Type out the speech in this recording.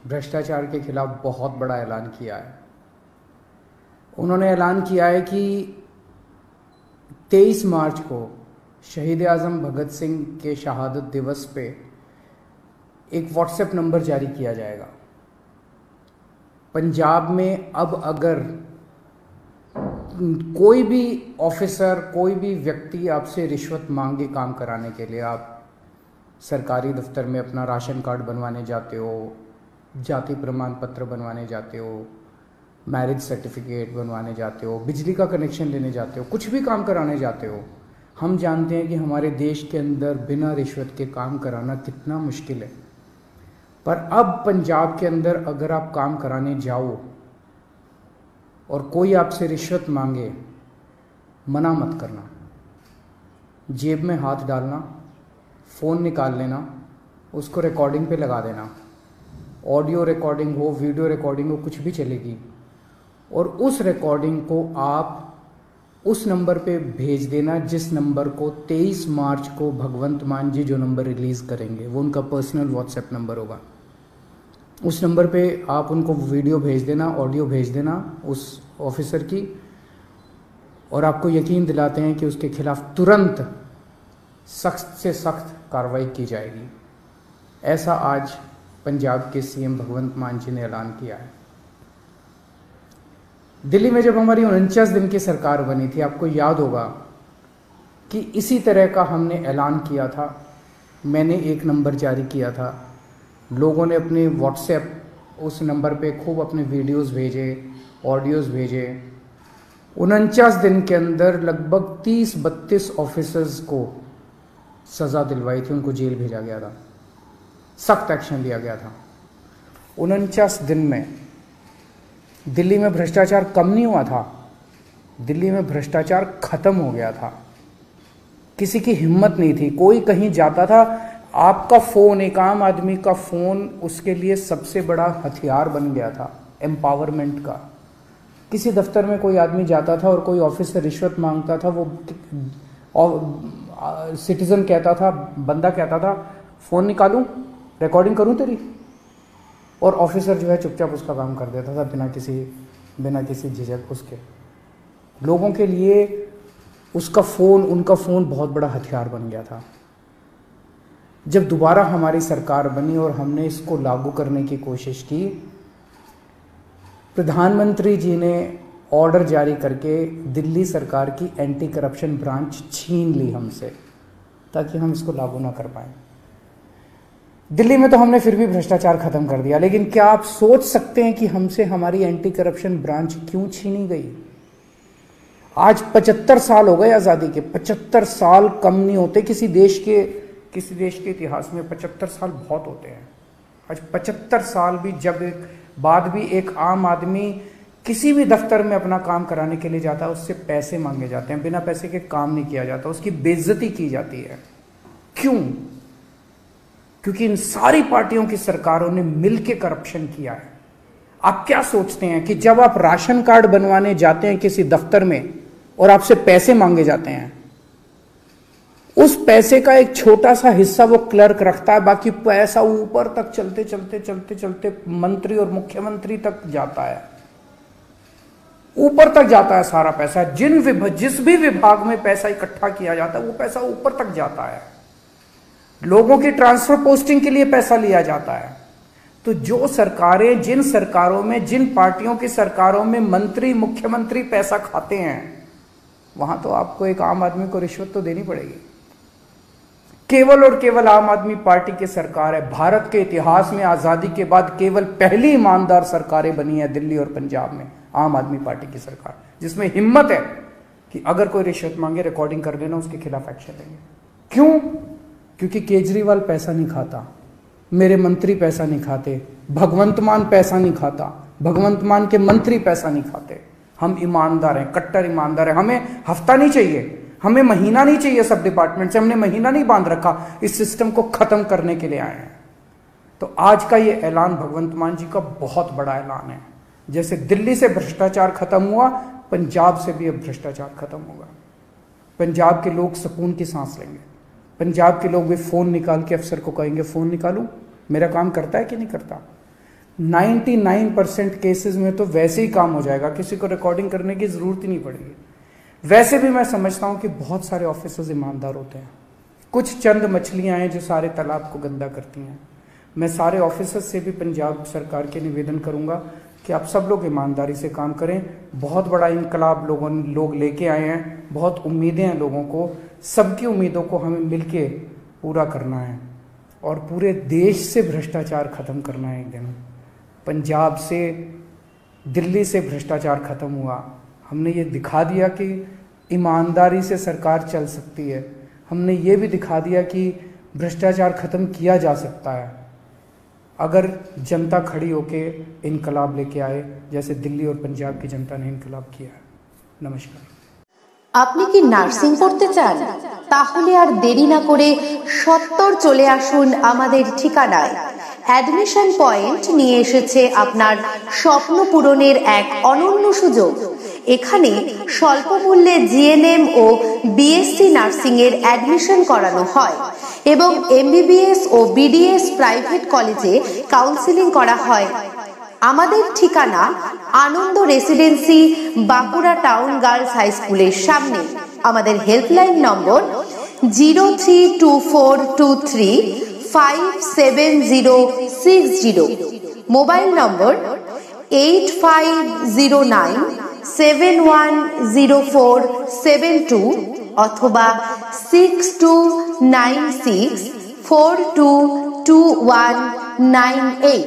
भ्रष्टाचार के खिलाफ बहुत बड़ा ऐलान किया है। उन्होंने ऐलान किया है कि 23 मार्च को शहीद आज़म भगत सिंह के शहादत दिवस पे एक व्हाट्सएप नंबर जारी किया जाएगा। पंजाब में अब अगर कोई भी ऑफिसर, कोई भी व्यक्ति आपसे रिश्वत मांगे काम कराने के लिए, आप सरकारी दफ्तर में अपना राशन कार्ड बनवाने जाते हो, जाति प्रमाण पत्र बनवाने जाते हो, मैरिज सर्टिफिकेट बनवाने जाते हो, बिजली का कनेक्शन लेने जाते हो, कुछ भी काम कराने जाते हो, हम जानते हैं कि हमारे देश के अंदर बिना रिश्वत के काम कराना कितना मुश्किल है। पर अब पंजाब के अंदर अगर आप काम कराने जाओ और कोई आपसे रिश्वत मांगे, मना मत करना। जेब में हाथ डालना, फ़ोन निकाल लेना, उसको रिकॉर्डिंग पे लगा देना। ऑडियो रिकॉर्डिंग हो, वीडियो रिकॉर्डिंग हो, कुछ भी चलेगी। और उस रिकॉर्डिंग को आप उस नंबर पे भेज देना जिस नंबर को 23 मार्च को भगवंत मान जी जो नंबर रिलीज़ करेंगे, वो उनका पर्सनल व्हाट्सएप नंबर होगा। उस नंबर पे आप उनको वीडियो भेज देना, ऑडियो भेज देना उस ऑफिसर की, और आपको यकीन दिलाते हैं कि उसके खिलाफ तुरंत सख्त से सख्त कार्रवाई की जाएगी। ऐसा आज पंजाब के सीएम भगवंत मान जी ने ऐलान किया है। दिल्ली में जब हमारी 49 दिन की सरकार बनी थी, आपको याद होगा कि इसी तरह का हमने ऐलान किया था। मैंने एक नंबर जारी किया था, लोगों ने अपने व्हाट्सएप उस नंबर पे खूब अपने वीडियोस भेजे, ऑडियोज भेजे। 49 दिन के अंदर लगभग 30-32 ऑफिसर्स को सज़ा दिलवाई थी, उनको जेल भेजा गया था, सख्त एक्शन लिया गया था। 49 दिन में दिल्ली में भ्रष्टाचार कम नहीं हुआ था, दिल्ली में भ्रष्टाचार खत्म हो गया था। किसी की हिम्मत नहीं थी, कोई कहीं जाता था, आपका फ़ोन, एक आम आदमी का फ़ोन उसके लिए सबसे बड़ा हथियार बन गया था एम्पावरमेंट का। किसी दफ्तर में कोई आदमी जाता था और कोई ऑफिस से रिश्वत मांगता था, वो सिटीज़न कहता था, बंदा कहता था, फ़ोन निकालूं, रिकॉर्डिंग करूं तेरी, और ऑफिसर जो है चुपचाप उसका काम कर देता था बिना किसी झिझक उसके। लोगों के लिए उसका फ़ोन, उनका फ़ोन बहुत बड़ा हथियार बन गया था। जब दोबारा हमारी सरकार बनी और हमने इसको लागू करने की कोशिश की, प्रधानमंत्री जी ने ऑर्डर जारी करके दिल्ली सरकार की एंटी करप्शन ब्रांच छीन ली हमसे, ताकि हम इसको लागू ना कर पाए। दिल्ली में तो हमने फिर भी भ्रष्टाचार खत्म कर दिया, लेकिन क्या आप सोच सकते हैं कि हमसे हमारी एंटी करप्शन ब्रांच क्यों छीनी गई? आज 75 साल हो गए आज़ादी के, 75 साल कम नहीं होते किसी देश के इतिहास में। 75 साल बहुत होते हैं। आज 75 साल भी बाद भी एक आम आदमी किसी भी दफ्तर में अपना काम कराने के लिए जाता है, उससे पैसे मांगे जाते हैं, बिना पैसे के काम नहीं किया जाता, उसकी बेइज्जती की जाती है। क्यों? क्योंकि इन सारी पार्टियों की सरकारों ने मिलकर करप्शन किया है। आप क्या सोचते हैं कि जब आप राशन कार्ड बनवाने जाते हैं किसी दफ्तर में और आपसे पैसे मांगे जाते हैं, उस पैसे का एक छोटा सा हिस्सा वो क्लर्क रखता है, बाकी पैसा ऊपर तक चलते मंत्री और मुख्यमंत्री तक जाता है, ऊपर तक जाता है सारा पैसा। जिस भी विभाग में पैसा इकट्ठा किया जाता है वो पैसा ऊपर तक जाता है। लोगों की ट्रांसफर पोस्टिंग के लिए पैसा लिया जाता है। तो जो सरकारें, जिन सरकारों में, जिन पार्टियों की सरकारों में मंत्री, मुख्यमंत्री पैसा खाते हैं, वहां तो आपको एक आम आदमी को रिश्वत तो देनी पड़ेगी। केवल और केवल आम आदमी पार्टी की सरकार है। भारत के इतिहास में आजादी के बाद केवल पहली ईमानदार सरकारें बनी है दिल्ली और पंजाब में, आम आदमी पार्टी की सरकार, जिसमें हिम्मत है कि अगर कोई रिश्वत मांगे रिकॉर्डिंग कर देना, उसके खिलाफ एक्शन लेंगे। क्यों? क्योंकि केजरीवाल पैसा नहीं खाता, मेरे मंत्री पैसा नहीं खाते, भगवंत मान पैसा नहीं खाता, भगवंत मान के मंत्री पैसा नहीं खाते। हम ईमानदार हैं, कट्टर ईमानदार हैं। हमें हफ्ता नहीं चाहिए, हमें महीना नहीं चाहिए। सब डिपार्टमेंट से हमने महीना नहीं बांध रखा, इस सिस्टम को खत्म करने के लिए आए हैं। तो आज का ये ऐलान भगवंत मान जी का बहुत बड़ा ऐलान है। जैसे दिल्ली से भ्रष्टाचार खत्म हुआ, पंजाब से भी अब भ्रष्टाचार खत्म होगा। पंजाब के लोग सुकून की सांस लेंगे। पंजाब के लोग भी फोन निकाल के अफसर को कहेंगे, फोन निकालूं, मेरा काम करता है कि नहीं करता। 99% केसेस में तो वैसे ही काम हो जाएगा, किसी को रिकॉर्डिंग करने की जरूरत ही नहीं पड़ेगी। वैसे भी मैं समझता हूं कि बहुत सारे ऑफिसर्स ईमानदार होते हैं, कुछ चंद मछलियां हैं जो सारे तालाब को गंदा करती हैं। मैं सारे ऑफिसर्स से भी पंजाब सरकार के निवेदन करूंगा कि आप सब लोग ईमानदारी से काम करें। बहुत बड़ा इनकलाब लोग लेके आए हैं, बहुत उम्मीदें हैं लोगों को, सबकी उम्मीदों को हमें मिलके पूरा करना है और पूरे देश से भ्रष्टाचार खत्म करना है। एक दिन पंजाब से, दिल्ली से भ्रष्टाचार खत्म हुआ, हमने ये दिखा दिया कि ईमानदारी से सरकार चल सकती है। हमने ये भी दिखा दिया कि भ्रष्टाचार खत्म किया जा सकता है अगर जनता खड़ी होके इनकलाब लेके आए, जैसे दिल्ली और पंजाब की जनता ने इनकलाब किया है। नमस्कार। আপনি কি নার্সিং করতে চান? তাহলে আর দেরি না করে সত্বর চলে আসুন আমাদের ঠিকানায়। অ্যাডমিশন পয়েন্ট নিয়ে এসেছে আপনার স্বপ্ন পূরণের এক অনন্য সুযোগ। এখানে স্বল্প মূল্যে জিএনএম ও বিএসসি নার্সিং এর অ্যাডমিশন করানো হয় এবং এমবিবিএস ও বিডিএস প্রাইভেট কলেজে কাউন্সেলিং করা হয়। আমাদের ঠিকানা Ananda residency, Bankura town girls high স্কুলের সামনে। আমাদের হেল্পলাইন নম্বর 032423576060, মোবাইল নম্বর 8509710472 অথবা 6296422198।